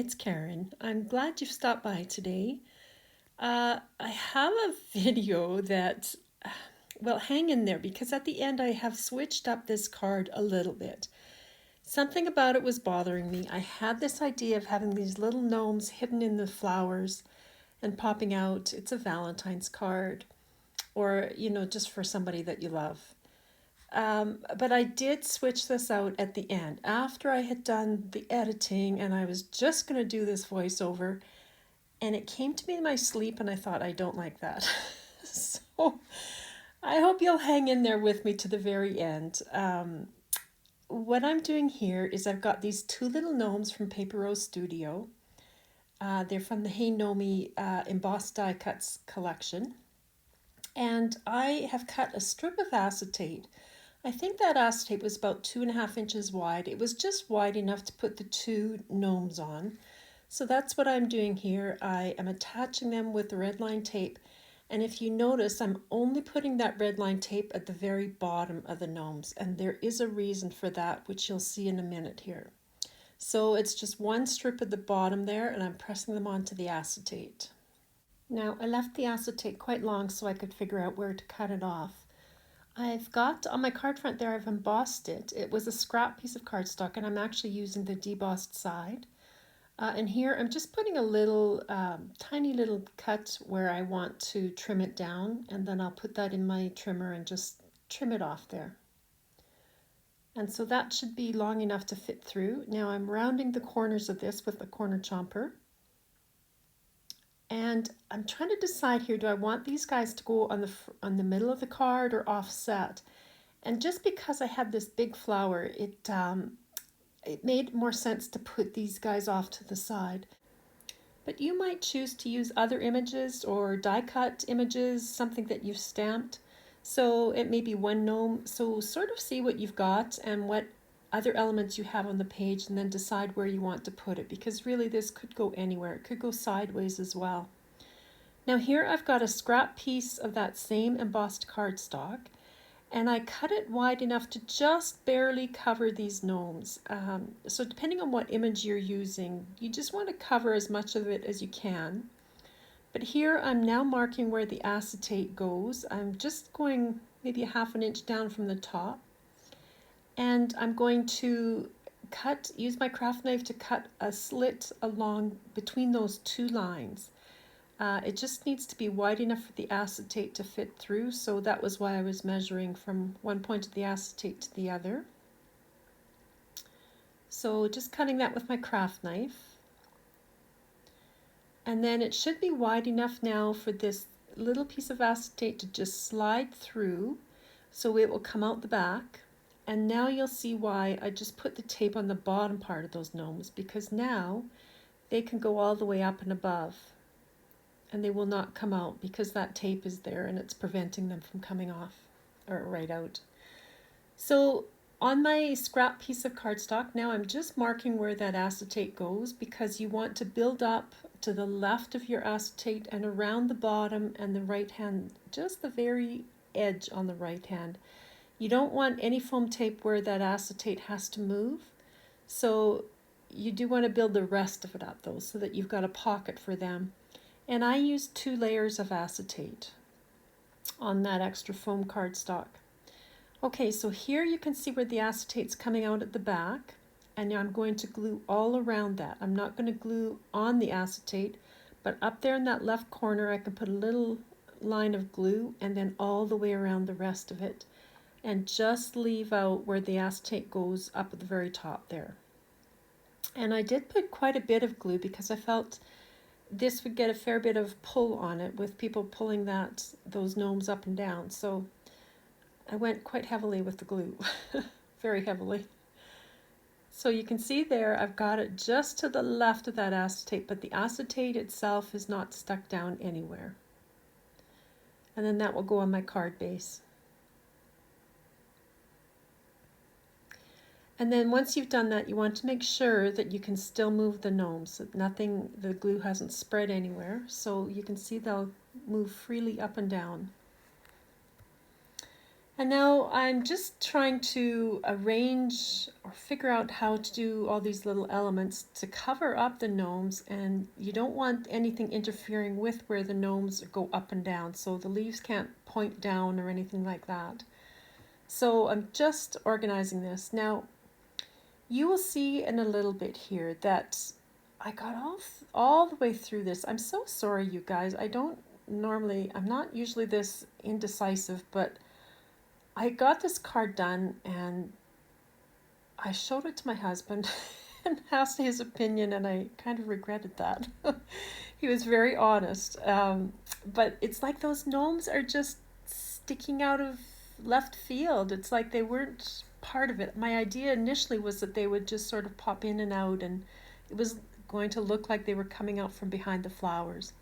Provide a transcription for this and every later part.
it's Karen. I'm glad you've stopped by today. I have a video that, well, hang in there because at the end I have switched up this card a little bit. Something about it was bothering me. I had this idea of having these little gnomes hidden in the flowers and popping out. It's a Valentine's card or, just for somebody that you love. But I did switch this out at the end after I had done the editing and I was just going to do this voiceover. And it came to me in my sleep, and I thought, I don't like that. So I hope you'll hang in there with me to the very end. What I'm doing here is I've got these two little gnomes from Paper Rose Studio. They're from the Hey Gnomie embossed die cuts collection. And I have cut a strip of acetate. I think that acetate was about 2.5 inches wide. It was just wide enough to put the two gnomes on. So that's what I'm doing here. I am attaching them with the red line tape. And if you notice, I'm only putting that red line tape at the very bottom of the gnomes. And there is a reason for that, which you'll see in a minute here. So it's just one strip at the bottom there, and I'm pressing them onto the acetate. Now, I left the acetate quite long so I could figure out where to cut it off. I've got on my card front there, I've embossed it. It was a scrap piece of cardstock, and I'm actually using the debossed side. And here I'm just putting a little tiny little cut where I want to trim it down, and then I'll put that in my trimmer and just trim it off there. And so that should be long enough to fit through. Now I'm rounding the corners of this with the corner chomper. And I'm trying to decide here, do I want these guys to go on the middle of the card or offset? And just because I had this big flower, it made more sense to put these guys off to the side. But you might choose to use other images or die cut images, something that you've stamped. So it may be one gnome. So sort of see what you've got and what other elements you have on the page, and then decide where you want to put it, because really this could go anywhere. It could go sideways as well. Now here I've got a scrap piece of that same embossed cardstock, and I cut it wide enough to just barely cover these gnomes. So depending on what image you're using, you just want to cover as much of it as you can. But here I'm now marking where the acetate goes. I'm just going maybe 1/2 inch down from the top. And I'm going to use my craft knife to cut a slit along between those two lines. It just needs to be wide enough for the acetate to fit through, so that was why I was measuring from one point of the acetate to the other. So just cutting that with my craft knife. And then it should be wide enough now for this little piece of acetate to just slide through, so it will come out the back. And now you'll see why I just put the tape on the bottom part of those gnomes, because now they can go all the way up and above. And they will not come out because that tape is there and it's preventing them from coming off or right out. So on my scrap piece of cardstock, now I'm just marking where that acetate goes, because you want to build up to the left of your acetate and around the bottom and the right hand, just the very edge on the right hand. You don't want any foam tape where that acetate has to move. So you do want to build the rest of it up though, so that you've got a pocket for them. And I used 2 layers of acetate on that extra foam cardstock. Okay, so here you can see where the acetate's coming out at the back, and I'm going to glue all around that. I'm not going to glue on the acetate, but up there in that left corner I can put a little line of glue, and then all the way around the rest of it, and just leave out where the acetate goes up at the very top there. And I did put quite a bit of glue because I felt this would get a fair bit of pull on it with people pulling those gnomes up and down. So I went quite heavily with the glue, very heavily. So you can see there I've got it just to the left of that acetate, but the acetate itself is not stuck down anywhere. And then that will go on my card base. And then once you've done that, you want to make sure that you can still move the gnomes, that the glue hasn't spread anywhere. So you can see they'll move freely up and down. And now I'm just trying to arrange or figure out how to do all these little elements to cover up the gnomes, and you don't want anything interfering with where the gnomes go up and down, so the leaves can't point down or anything like that. So I'm just organizing this. Now you will see in a little bit here that I got all the way through this. I'm so sorry, you guys. I'm not usually this indecisive, but I got this card done and I showed it to my husband and asked his opinion, and I kind of regretted that. He was very honest. But it's like those gnomes are just sticking out of left field. It's like they weren't part of it. My idea initially was that they would just sort of pop in and out, and it was going to look like they were coming out from behind the flowers.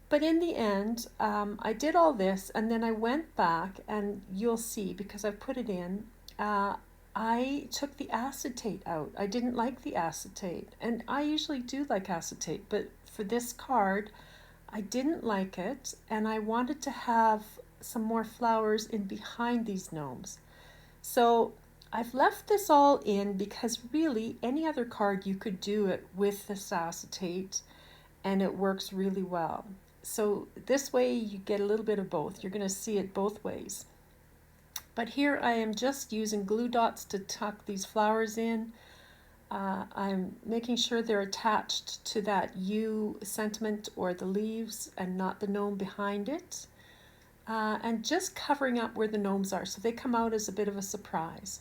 But in the end, I did all this, and then I went back, and you'll see because I've put it in. I took the acetate out. I didn't like the acetate, and I usually do like acetate, but for this card, I didn't like it, and I wanted to have some more flowers in behind these gnomes. So I've left this all in because really any other card you could do it with this acetate and it works really well. So this way you get a little bit of both. You're going to see it both ways. But here I am just using glue dots to tuck these flowers in. I'm making sure they're attached to that U sentiment or the leaves and not the gnome behind it. And just covering up where the gnomes are so they come out as a bit of a surprise.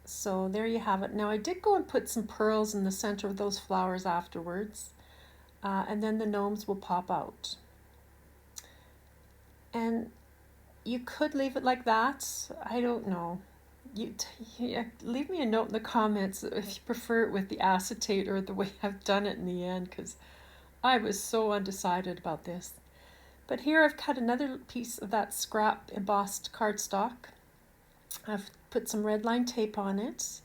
So there you have it. Now I did go and put some pearls in the center of those flowers afterwards, and then the gnomes will pop out. And you could leave it like that. I don't know. Leave me a note in the comments if you prefer it with the acetate or the way I've done it in the end, because I was so undecided about this. But here I've cut another piece of that scrap embossed cardstock. I've put some red line tape on it,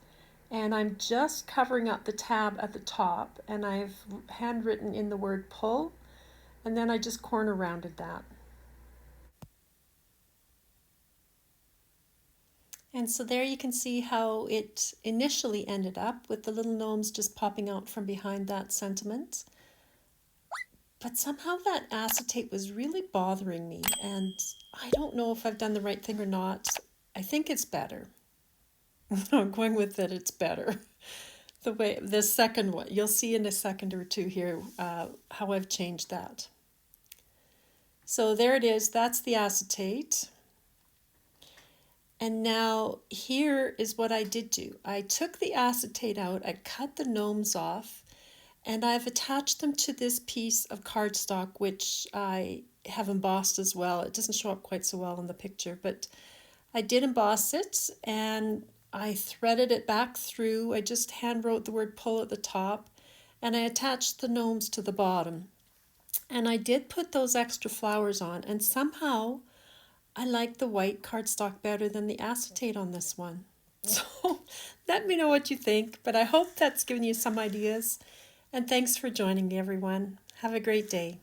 and I'm just covering up the tab at the top, and I've handwritten in the word pull, and then I just corner rounded that. And so there you can see how it initially ended up with the little gnomes just popping out from behind that sentiment. But somehow that acetate was really bothering me, and I don't know if I've done the right thing or not. I think it's better. I'm going with it, it's better. The second one, you'll see in a second or two here how I've changed that. So there it is, that's the acetate. And now here is what I did do. I took the acetate out, I cut the gnomes off, and I've attached them to this piece of cardstock, which I have embossed as well. It doesn't show up quite so well in the picture, but I did emboss it, and I threaded it back through. I just hand wrote the word pull at the top, and I attached the gnomes to the bottom. And I did put those extra flowers on, and somehow I like the white cardstock better than the acetate on this one. So let me know what you think, but I hope that's given you some ideas. And thanks for joining me, everyone. Have a great day.